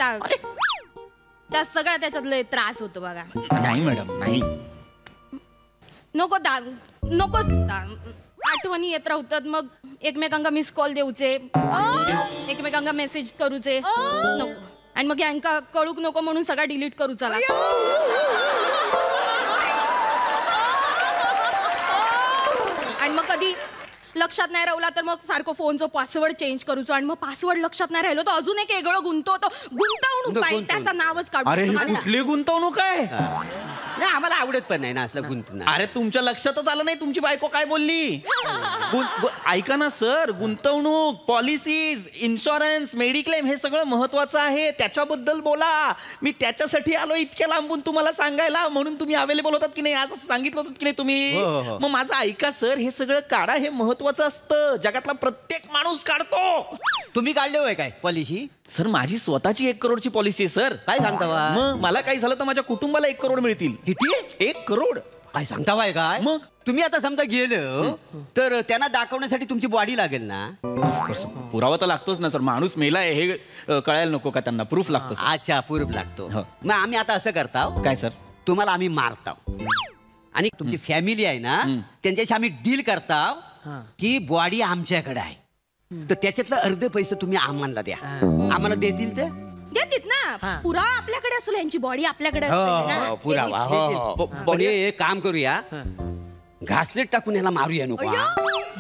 त्या सगळ्या त्याच्यातले त्रास होतो बघा. नाही मॅडम नाही. नकोच आठवणी येत राहतात. मग एकमेकांना मिस कॉल देऊचे, एकमेकांना मेसेज करूचे नको. आणि मग यांका कळूक नको म्हणून सगळा डिलीट करू चला. आणि मग कधी लक्षात नाही राहिला तर मग सारखं फोनचं पासवर्ड चेंज करूचो. आणि मग पासवर्ड लक्षात नाही राहिलो तर अजून एक वेगळं गुंतवणूक आहे त्याचं नावच काढू. अरे कुठली गुंतवणूक आहे? नाही आम्हाला आवडत पण नाही ना असलं गुंतवणूक. अरे तुमच्या लक्षातच आलं नाही तुमची बायको काय बोलली. ऐका ना सर गुंतवणूक पॉलिसीज इन्शुरन्स मेडिक्लेम हे सगळं महत्वाचं आहे. त्याच्याबद्दल बोला. मी त्याच्यासाठी आलो इतक्या लांबून तुम्हाला सांगायला. म्हणून तुम्ही अवेलेबल होतात की नाही आज सांगितलं होतं की नाही तुम्ही. मग माझं ऐका सर हे सगळं काढा. हे महत्वाचं असतं. जगातला प्रत्येक माणूस काढतो. तुम्ही काढले होय काय पॉलिसी? सर माझी स्वतःची 1 करोडची पॉलिसी आहे सर. काय सांगता? मग मला काही झालं तर माझ्या कुटुंबाला 1 करोड मिळतील. किती? 1 करोड. काय सांगता बाय काय? मग तुम्ही आता समजा गेलं तर त्यांना दाखवण्यासाठी तुमची बॉडी लागेल ना. पुरावा तर लागतोच ना सर. माणूस मेलाय हे कळायला नको का त्यांना. प्रूफ लागतो. अच्छा प्रूफ लागतो. मग आम्ही आता असं करता काय सर तुम्हाला आम्ही मारता आणि तुमची फॅमिली आहे ना त्यांच्याशी आम्ही डील करता की बॉडी आमच्याकडे आहे तर त्याच्यातलं अर्धे पैसे तुम्ही आम्हाला द्या. आम्हाला देतील ते देतील ना पुरावा आपल्याकडे असतो यांची बॉडी आपल्याकडे असते ना. पुरावा हो पण एक काम करूया घासलेट टाकून याला मारूया नको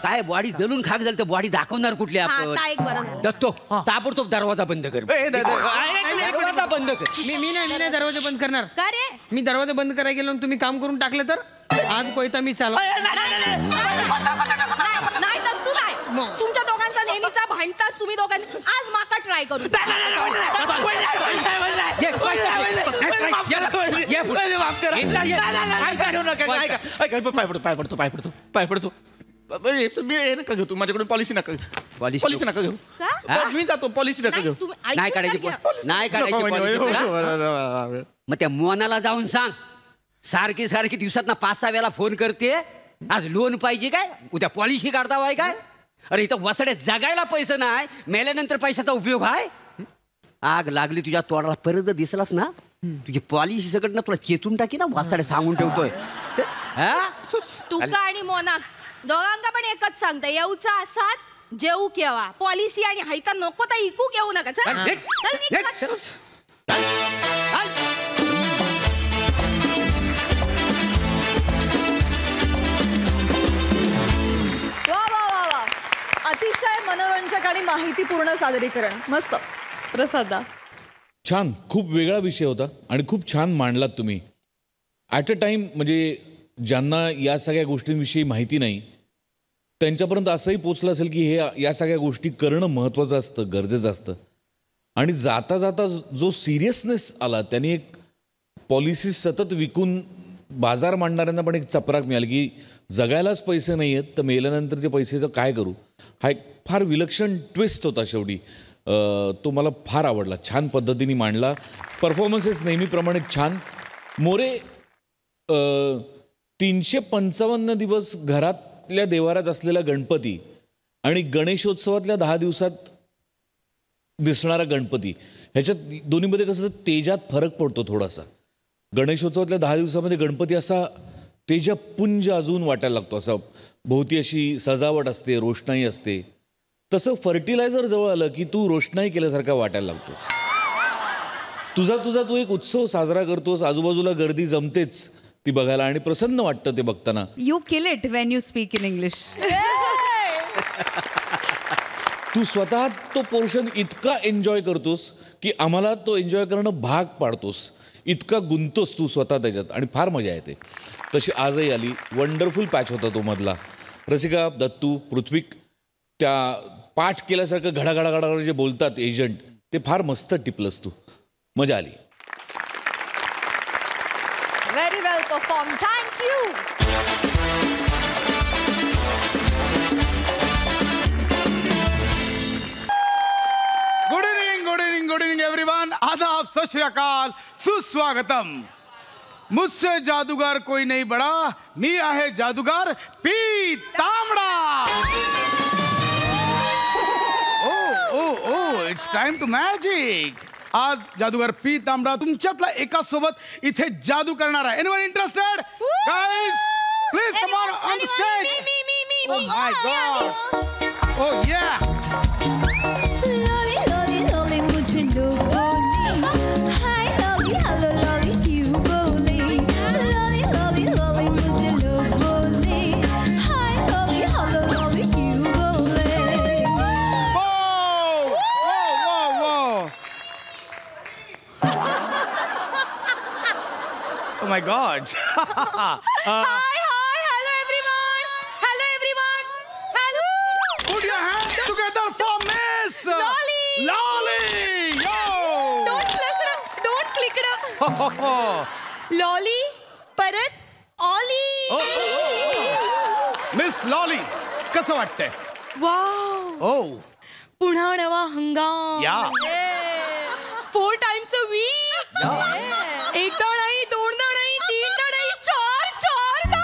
काय बॉडी जलून खाक झाली तर बॉडी दाखवणार कुठली आपण आता एक बरं झालं. दत्तो ताबडतोब दरवाजा बंद कर दरवाजा बंद कर. मी नाही दरवाजा बंद करणार. का रे मी दरवाजा बंद करायला गेलो आणि तुम्ही काम करून टाकलं तर आज कोयता मी चालव. नाही तर तू नाही तुमच्या दोघांचा नेहमीचा भांडताच तुम्ही दोघांनी आज माका ट्राय करू. पाय पडतो मी नका घेऊ तू माझ्याकडून पॉलिसी नका पॉलिसी नका घेऊ मी जातो पॉलिसी नका घेऊ. नाही काढायची नाही काढायची. मग त्या मोनाला जाऊन सांग सारखी दिवसात 5-6 वेळा फोन करते आज लोन पाहिजे काय उद्या पॉलिसी काढता वाय काय. अरे इथं वसडे जगायला पैसे नाही मेल्यानंतर पैशाचा उपयोग आहे. आग लागली तुझ्या तोडाला परत जर दिसलास ना तुझी पॉलिसी सगळं ना तुला चेतून टाकी ना वसाडे सांगून ठेवतोय. तुका आणि मोना दोघांका पण एकच सांगता येऊचा असात जेऊ केव्हा पॉलिसी आणि हायता नको तर इकू घेऊ नका. वा वा वा वा अतिशय मनोरंजक आणि माहितीपूर्ण सादरीकरण मस्त. प्रसादा छान खूप वेगळा विषय होता आणि खूप छान मांडलात तुम्ही. ॲट अ टाइम म्हणजे ज्यांना या सगळ्या गोष्टींविषयी माहिती नाही त्यांच्यापर्यंत असंही पोचलं असेल की हे या सगळ्या गोष्टी करणं महत्त्वाचं असतं गरजेचं असतं. आणि जाता जाता जो सिरियसनेस आला त्यांनी एक पॉलिसी सतत विकून बाजार मांडणाऱ्यांना पण एक चपराक मिळाली की जगायलाच पैसे नाही आहेत तर मेल्यानंतरचे पैसेचं काय करू. हा एक फार विलक्षण ट्विस्ट होता शेवटी. तो मला फार आवडला. छान पद्धतीने मांडला. परफॉर्मन्सेस नेहमीप्रमाणे छान. मोरे 355 दिवस घरातल्या देवारात असलेला गणपती आणि गणेशोत्सवातल्या 10 दिवसात दिसणारा गणपती ह्याच्यात दोन्हीमध्ये कसं तेजात फरक पडतो थोडासा. गणेशोत्सवातल्या 10 दिवसामध्ये गणपती असा तेजपुंज अजून वाटायला लागतो. असा भोवती अशी सजावट असते रोषणाई असते. तसं फर्टिलायझर जवळ आलं की तू रोषणाई केल्यासारखा वाटायला लागतोस. तुझा तू एक उत्सव साजरा करतोस. आजूबाजूला गर्दी जमतेच ती बघायला आणि प्रसन्न वाटतं ते बघताना. You kill it when you speak in English. तू स्वतः तो पोर्शन इतका एन्जॉय करतोस की आम्हाला तो एन्जॉय करणं भाग पाडतोस. इतका गुंतोस तू स्वतः त्याच्यात आणि फार मजा येते. तशी आजही आली. वंडरफुल पॅच होता तो मधला. रसिका दत्तू पृथ्वीक त्या पाठ केल्यासारखं घडाघडा जे बोलतात एजंट ते फार मस्त टिपलंस तू. मजा आली. Very well perform. Thank you. Good evening everyone. आदाब सत श्री अकाल सुस्वागतम. मुझसे जादूगर कोई नहीं बड़ा मी आहे जादूगर P Tambda. Oh it's time to magic. आज जादूगर पी तांबडा तुमच्यातला एका सोबत इथे जादू करणार आहे. Anyone interested guys please come on stage. Oh my god. Oh yeah Oh my God. Hi, hello everyone. Hello. Put your hands together for Miss Lolly. Yo. Don't click it. Lolly, परत Ollie. Miss Lolly, कसं वाटतंय? Wow. Oh. पुन्हा नवा हंगाम. Yeah. 4 times a week. एकदा नाही, दोनदा नाही, तीनदा नाही, चारदा.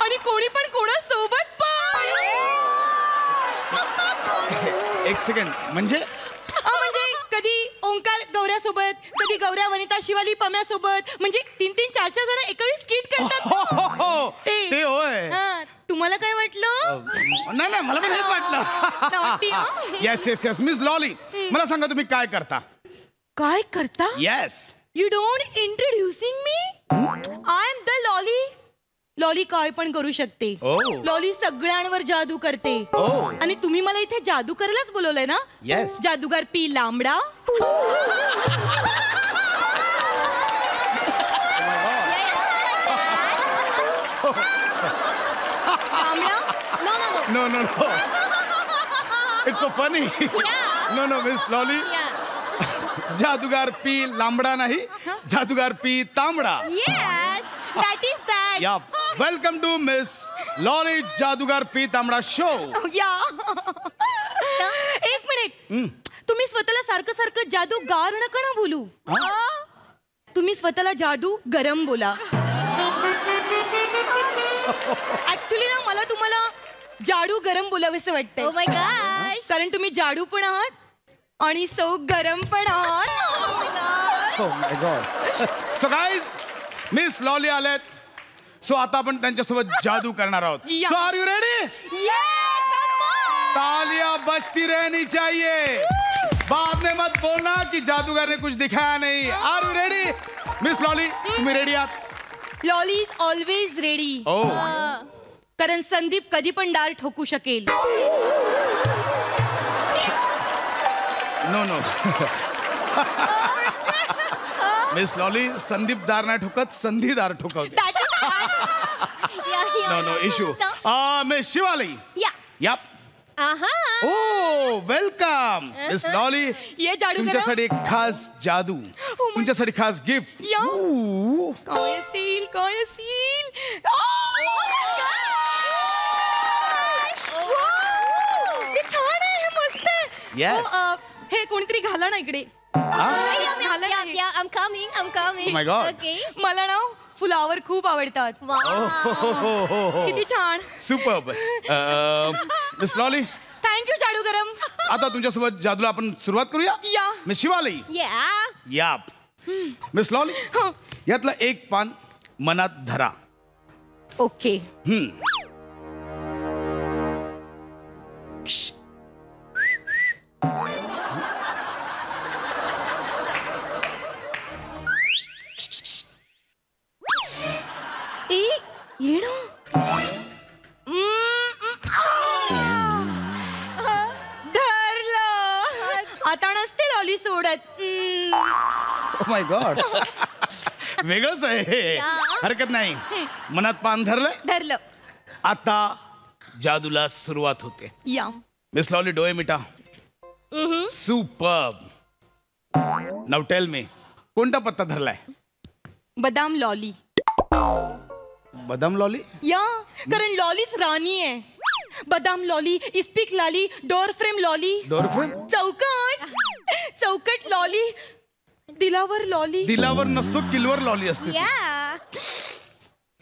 आणि कोणी पण कोणासोबत पण. एक सेकंड म्हणजे कधी ओंकार गौऱ्यासोबत, कधी गौऱ्या वनिता शिवाली पम्यासोबत, म्हणजे 3-3, 4-4 जण एकावेळी स्किट करतात. ते होय. तुम्हाला काय वाटलं? नाही मला पण हेच वाटलं. येस मिस लॉली मला सांगा तुम्ही काय करता? काय करता? Yes. You don't introducing me. I am the lolly. Lolly काय पण करू शकते. लॉली सगळ्यांवर जादू करते. आणि तुम्ही मला इथे जादू करायलाच बोलवलंय ना? येस. जादूगार P lambda. No. It's so funny. No, Miss Lolly. जादूगार पी लांबडा नाही, जादूगार पी तांबडा. Yes. That is that. या वेलकम टू मिस लॉली जादूगार पी तांबडा शो. या एक मिनिट. तुम्ही स्वतःला सारखं सारखं जादू गार नका ना बोलू. तुम्ही स्वतःला जादू गरम बोला. ऍक्च्युली ना मला तुम्हाला जाडू गरम बोलावेसे वाटतंय. Oh my gosh. कारण तुम्ही जाडू पण आहात आणि सौ गरम पण आहात. Oh my God. So guys, miss lolly आलेत. सो आता आपण त्यांच्यासोबत जादू करणार आहोत. Yeah. So are you ready? तालियां बजती रहनी चाहिए. बाद में मत बोलना कि जादूगर ने कुछ दिखाया नहीं. Are you ready? Miss lolly तुम्ही रेडी आहात? Lolly is always ready. कारण संदीप कधी पण डार ठोकू शकेल. नो मिस लॉली संदीप दार नाही ठोकत, संधी दार ठोकवते. No issue. Miss Shivali. Yeah. Oh welcome miss Lolly. ये जादू तुमच्यासाठी एक खास जादू, तुमच्यासाठी खास गिफ्ट. काय असेल काय असेल. छान आहे, हे मस्त आहे. Yes. हे कोणीतरी घाला ना इकडे. Yeah, I'm coming. Oh my God. Okay. मला ना फुलावर खूप आवडतात. किती छान. सुपर्ब. मिस लॉली थँक्यू जादू गरम. आता तुमच्यासोबत जादूला आपण सुरुवात करूया. या मिस शिवाली. Yeah. या मिस लॉली यातलं एक पान मनात धरा. ओके. आता नसते लॉली सोडत. Oh my God. वेगळंच आहे हे. हरकत नाही. मनात पान धरलं. आता जादूला सुरुवात होते. या मिस लॉली डोळे meta. Superb. Now tell me कोणता पत्ता धरलाय? बदाम लॉली. बदाम लॉली. या कारण लॉलीच राणी आहे. बदाम लॉली, इस्पिक Lolly, door frame Lolly. Door frame. चौकट लॉली, दिलावर लॉली. दिलावर नसतो, किलवर लॉली असते.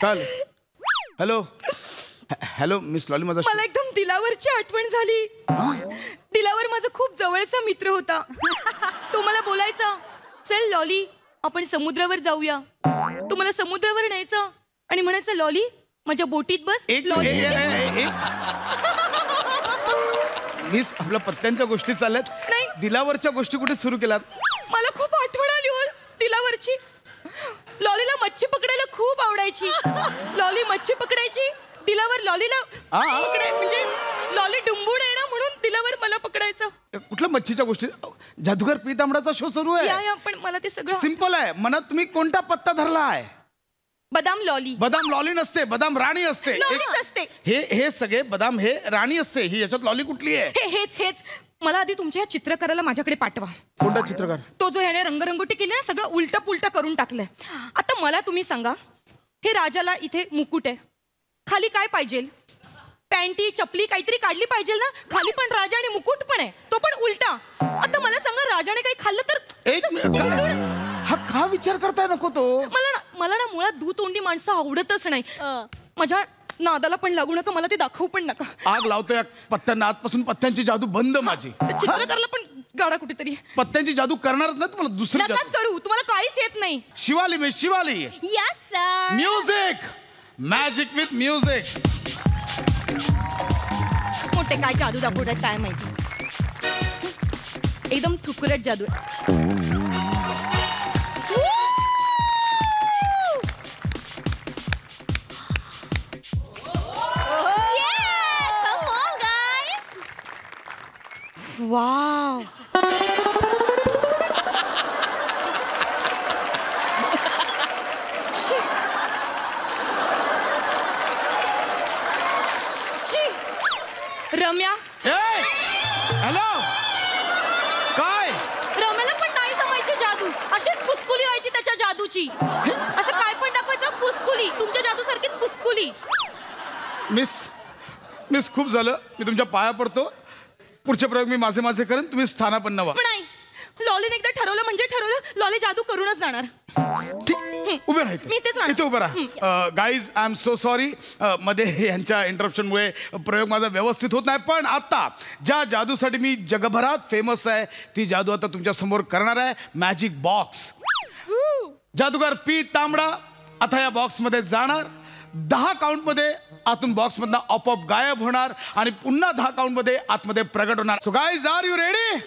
चाल. Hello miss Lolly. मला एकदम दिलावरची आठवण झाली. दिलावर माझा खूप जवळचा मित्र होता. तो मला बोलायचा, चल लॉली आपण समुद्रावर जाऊया. तो मला समुद्रावर न्यायचा आणि म्हणायचं, लॉली माझ्या बोटीत बस. मिस आपल्या पत्त्यांच्या गोष्टी चालल्यात. नाही, दिलावरच्या गोष्टी कुठे सुरू केल्यात? मला खूप आठवण आली हो दिलावरची. लॉलीला मच्छी पकडायला खूप आवडायची. लॉली मच्छी पकडायची, दिलावर लॉलीला म्हणजे लॉली डुंबून आहे ना म्हणून दिलावर मला पकडायचं. कुठल्या मच्छीच्या गोष्टी? जादूगर पी तांबडाचा शो सुरू आहे. पण मला ते सगळं सिंपल आहे. मनात तुम्ही कोणता पत्ता धरला आहे? बदाम लॉली. बदाम लॉली नसते, बदाम राणी असते. हे सगळे बदाम हे राणी असते. ही याच्यात लॉली कुठली आहे? हेच मला आधी तुमच्या या चित्रकाराला माझ्याकडे पाठवा. कोणता चित्रकार? तो जो ह्याने रंगरंगोटी केली ना, सगळं उलट पुलट करून टाकलंय. आता मला तुम्ही सांगा, हे राजाला इथे मुकुट आहे, खाली काय पाहिजे? पॅन्टी चपली काहीतरी काढली पाहिजे ना. खाली पण राजा आणि मुकुट पण आहे, तो पण उलटा. आता मला सांगा, राजाने काही खाल्लं तर? हा का विचार करताय नको तो? मला ना मुळात दूतोंडी माणसं आवडतच नाही. माझ्या नादाला पण लागू नका, मला ते दाखवू पण नका. आग लावतोय पत्त्यांना. आजपासून पत्त्यांची जादू बंद माझी. चित्रकारला पण गाडा कुठेतरी. पत्त्यांची जादू करणारच नाही तुम्हाला दुसरी नकाच करू, तुम्हाला काहीच येत नाही. Shivali miss Shivali. Yes sir. Music. Magic with music. मोठे काय जादू दाखवतात काय माहिती. एकदम ठुकरट जादू आहे. वाव. रम्या. हॅलो. काय रम्याला पण नाही जमायची जादू. अशीच फुसकुली व्हायची त्याच्या जादूची. असं काय पण दाखवायचं फुसकुली. तुमच्या जादू सारखीच फुसकुली. मिस खूप झालं. मी तुमच्या पाया पडतो. पुढचे प्रयोग मी माझे करेन. तुम्ही स्थानापन्न व्हा. नाही, लॉलीने एकदा ठरवलं म्हणजे ठरवलं. लॉली जादू करूनच जाणार. उभे राहते. मी तेच इथे उभं राहा. Guys I am so sorry. मध्ये यांच्या इंटरप्शनमुळे प्रयोग माझा व्यवस्थित होत नाही. पण आता ज्या जादूसाठी मी जगभरात फेमस आहे ती जादू आता तुमच्या समोर करणार आहे. Magic box. जादूगार पी तांबडा आता या बॉक्स मध्ये जाणार. 10 काउंटमध्ये आतून बॉक्स मधनं आपोआप गायब होणार आणि पुन्हा 10 काउंटमध्ये आतमध्ये प्रगट होणार. So guys are you ready?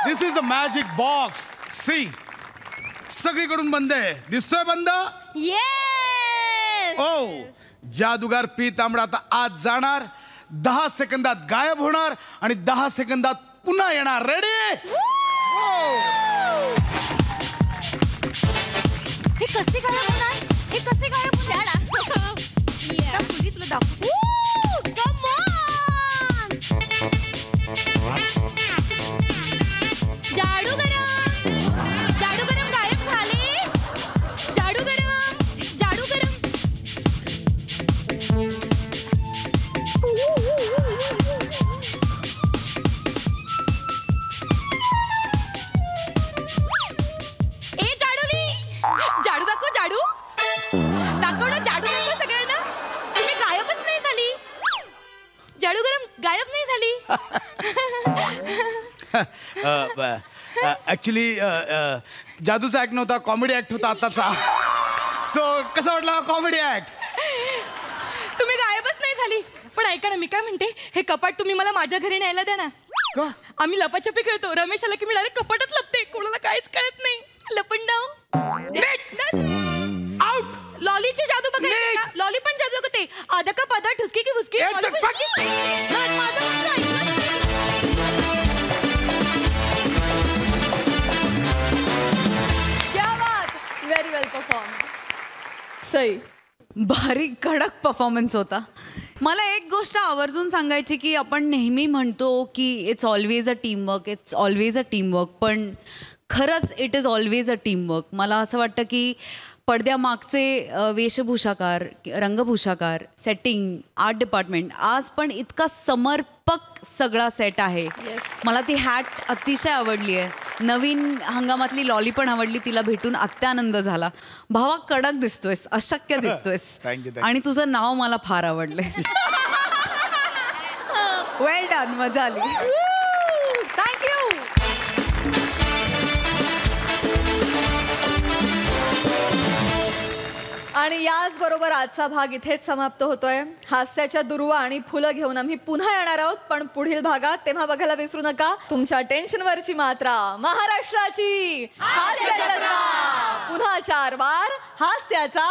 This is a magic box. See सगळीकडून बंद आहे. दिसतोय बंद? ओ जादूगार पी तांबडा आता आत जाणार. 10 सेकंदात गायब होणार आणि 10 सेकंदात पुन्हा येणार. रेडी? हे कसे गायब होणार? हे कसे गायब होणार? तुला दाखव. ऍक्च्युली जादूचा ऍक्ट नव्हता, कॉमेडी ऍक्ट होता आताचा. सो कसा वाटला कॉमेडी ऍक्ट? तुम्ही गायबच नाही झाली. पण ऐका ना, मी काय म्हणते, हे कपाट तुम्ही मला माझ्या घरी न्यायला द्या ना. का? आम्ही लपाछपी खेळतो. रमेश आला की मी डायरेक्ट कपाटात लपते. कोणाला काहीच कळत नाही. लपंडाव. आउट. लॉलीची जादू बघायची. लॉली पण जादू करते. आधा का पादा ठुसकी की फुसकी. Very well perform. सई. भारी कडक परफॉर्मन्स होता. मला एक गोष्ट आवर्जून सांगायची की आपण नेहमी म्हणतो की it's always a teamwork, it's always a teamwork. पण खरंच it is always a teamwork. मला असं वाटतं की पडद्यामागचे वेशभूषाकार, रंगभूषाकार, सेटिंग, आर्ट डिपार्टमेंट आज पण इतका समर्पक सगळा सेट आहे. मला ती हॅट अतिशय आवडली आहे. नवीन हंगामातली लॉली पण आवडली. तिला भेटून अत्यानंद झाला. भावा कडक दिसतोयस, अशक्य दिसतोयस. आणि तुझं नाव मला फार आवडलंय. वेल डन. मजा आली. थँक्यू. आणि याच बरोबर आजचा भाग इथेच समाप्त होतोय. हास्याच्या दुर्वा आणि फुलं घेऊन आम्ही पुन्हा येणार आहोत, पण पुढील भागात. तेव्हा बघायला विसरू नका तुमच्या टेन्शनवरची मात्रा, महाराष्ट्राची हास्य जत्रा. पुन्हा 4 वार हास्याचा